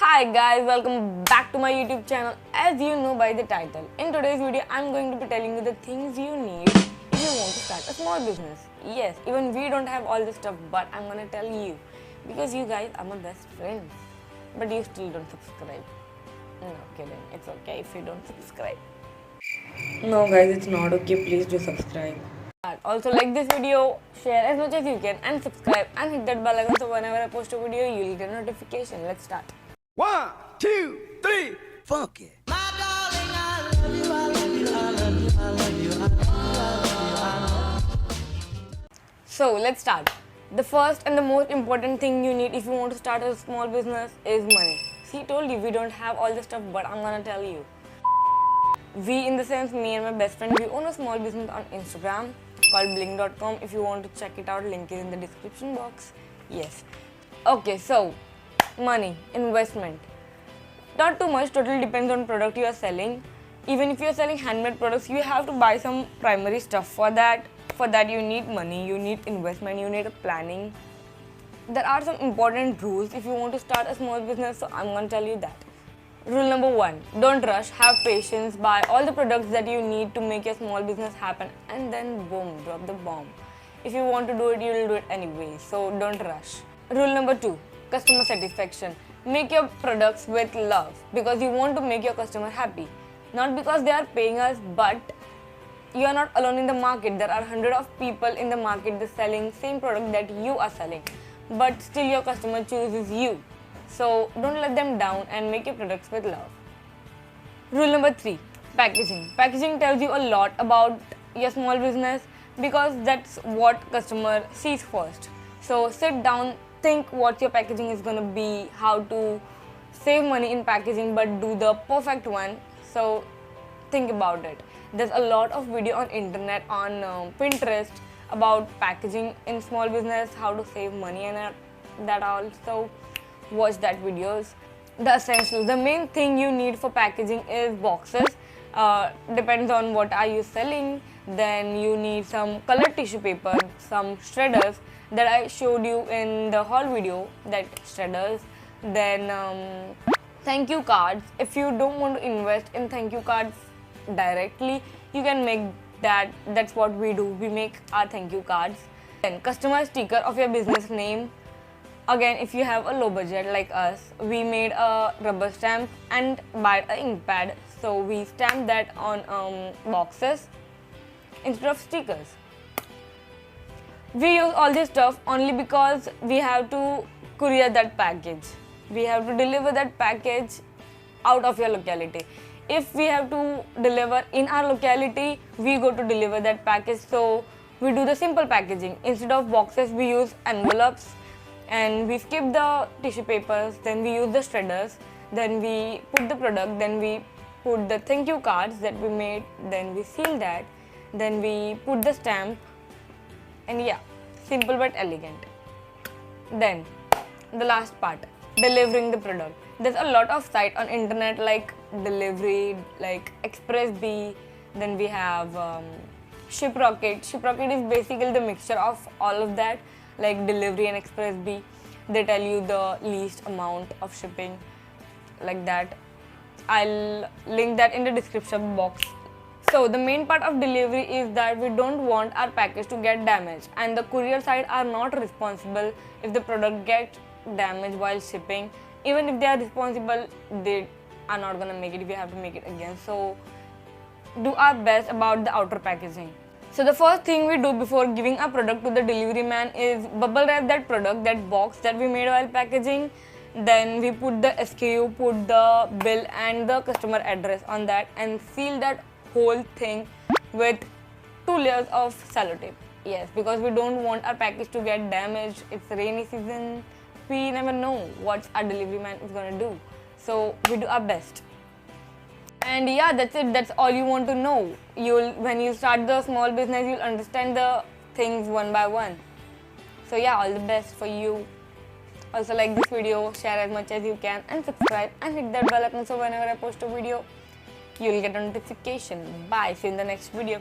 Hi guys, welcome back to my YouTube channel. As you know by the title, in today's video I'm going to be telling you the things you need if you want to start a small business. Yes, even we don't have all this stuff, but I'm gonna tell you because you guys are my best friends. But you still don't subscribe. No kidding, it's okay if you don't subscribe. No guys, it's not okay, please do subscribe. Also like this video, share as much as you can and subscribe and hit that bell icon so whenever I post a video you'll get a notification. Let's start. 1, 2, 3, funk it. So let's start. The first and the most important thing you need if you want to start a small business is money. See, told you we don't have all this stuff, but I'm gonna tell you. We, in the sense, me and my best friend, we own a small business on Instagram called bling.com. If you want to check it out, link is in the description box. Yes. Okay, so money, investment. Not too much, totally depends on product you are selling. Even if you are selling handmade products, you have to buy some primary stuff for that. For that you need money, you need investment, you need a planning. There are some important rules if you want to start a small business, so I'm going to tell you that. Rule number 1, don't rush, have patience, buy all the products that you need to make your small business happen and then boom, drop the bomb. If you want to do it, you will do it anyway, so don't rush. Rule number 2, customer satisfaction. Make your products with love because you want to make your customer happy. Not because they are paying us, but you are not alone in the market. There are hundreds of people in the market that selling same product that you are selling, but still your customer chooses you. So don't let them down and make your products with love. Rule number 3, packaging. Packaging tells you a lot about your small business because that's what customer sees first. So sit down, think what your packaging is going to be, how to save money in packaging but do the perfect one. So think about it. There's a lot of video on internet, on Pinterest about packaging in small business, how to save money and that all. So watch that videos. The essentials, the main thing you need for packaging is boxes. Depends on what are you selling. Then you need some colored tissue paper, some shredders that I showed you in the haul video, that shredders. Then thank you cards. If you don't want to invest in thank you cards directly, you can make that. That's what we do. We make our thank you cards. Then customer sticker of your business name. Again, if you have a low budget like us, we made a rubber stamp and buy an ink pad. So we stamp that on boxes instead of stickers. We use all this stuff only because we have to courier that package. We have to deliver that package out of your locality. If we have to deliver in our locality, we go to deliver that package. So we do the simple packaging. Instead of boxes, we use envelopes. And we skip the tissue papers, then we use the shredders, then we put the product, then we put the thank you cards that we made, then we seal that, then we put the stamp, and yeah, simple but elegant. Then the last part, delivering the product. There's a lot of site on internet like delivery, like Express.Bee, then we have ShipRocket. ShipRocket is basically the mixture of all of that, like delivery and Express.Bee. They tell you the least amount of shipping, like that. I'll link that in the description box. So the main part of delivery is that we don't want our package to get damaged, and the courier side are not responsible if the product gets damaged while shipping. Even if they are responsible, they are not gonna make it if you have to make it again. So do our best about the outer packaging. So the first thing we do before giving a product to the delivery man is bubble wrap that product, that box that we made while packaging. Then we put the SKU, put the bill and the customer address on that and seal that whole thing with 2 layers of sellotape. Yes, because we don't want our package to get damaged. It's rainy season. We never know what our delivery man is gonna do. So we do our best. And yeah, that's it. That's all you want to know. When you start the small business, you'll understand the things one by one. So yeah, all the best for you. Also like this video, share as much as you can and subscribe and hit that bell icon so whenever I post a video, you'll get a notification. Bye. See you in the next video.